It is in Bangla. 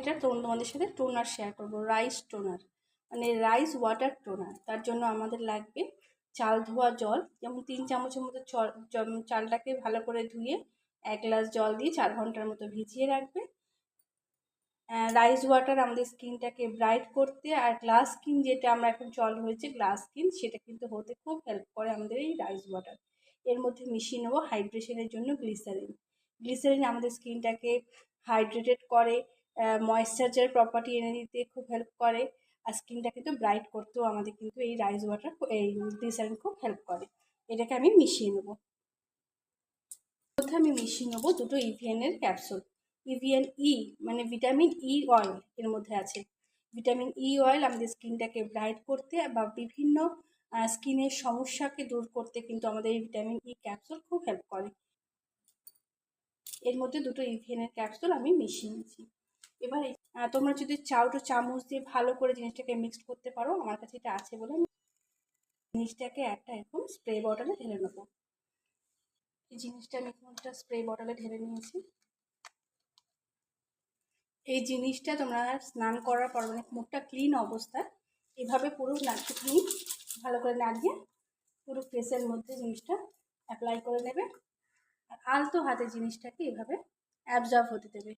এটা তোমাদের সাথে টোনার শেয়ার করব, রাইস টোনার মানে রাইস ওয়াটার টোনার। তার জন্য আমাদের লাগবে চাল ধোয়া জল, যেমন 3 চামচের মতো চালটাকে ভালো করে ধুয়ে 1 গ্লাস জল দিয়ে 4 ঘন্টার মতো ভিজিয়ে রাখবে। রাইস ওয়াটার আমাদের স্কিনটাকে ব্রাইট করতে, আর গ্লাস স্কিন যেটা আমরা এখন চল হয়েছে গ্লাস স্কিন, সেটা কিন্তু হতে খুব হেল্প করে আমাদের এই রাইস ওয়াটার। এর মধ্যে মিশিয়ে নেবো হাইড্রেশনের জন্য গ্লিসারিন। গ্লিসারিন আমাদের স্কিনটাকে হাইড্রেটেড করে, ময়েশ্চারাইজার প্রপার্টি এনে দিতে খুব হেল্প করে, আর স্কিনটা কিন্তু ব্রাইট করতেও আমাদের কিন্তু এই রাইস ওয়াটার এই গ্লিসারিন খুব হেল্প করে। এটাকে আমি মিশিয়ে নেবো। মধ্যে আমি মিশিয়ে নেবো দুটো ইভিএনের ক্যাপসুল। ইভিএন ই মানে ভিটামিন ই অয়েল এর মধ্যে আছে। ভিটামিন ই অয়েল আমাদের স্কিনটাকে ব্রাইট করতে বা বিভিন্ন স্কিনের সমস্যাকে দূর করতে কিন্তু আমাদের এই ভিটামিন ই ক্যাপসুল খুব হেল্প করে। এর মধ্যে দুটো ইভিএনের ক্যাপসুল আমি মিশিয়ে নিয়েছি। এবার তোমরা যদি চাও তো চামচ দিয়ে ভালো করে জিনিসটাকে মিক্সড করতে পারো, আমার কাছে এটা আছে বলে জিনিসটাকে একটা এখন স্প্রে বটলে ঢেলে নেবো। এই জিনিসটা আমি এখন একটা স্প্রে বটলে ঢেলে নিয়েছি। এই জিনিসটা তোমরা স্নান করার পর মানে মুখটা ক্লিন অবস্থায় এভাবে পুরো একটুখানি ভালো করে নাড়িয়ে পুরো ফেসের মধ্যে জিনিসটা অ্যাপ্লাই করে নেবে, আর আলতো হাতে জিনিসটাকে এভাবে অ্যাবজর্ব হতে দেবে।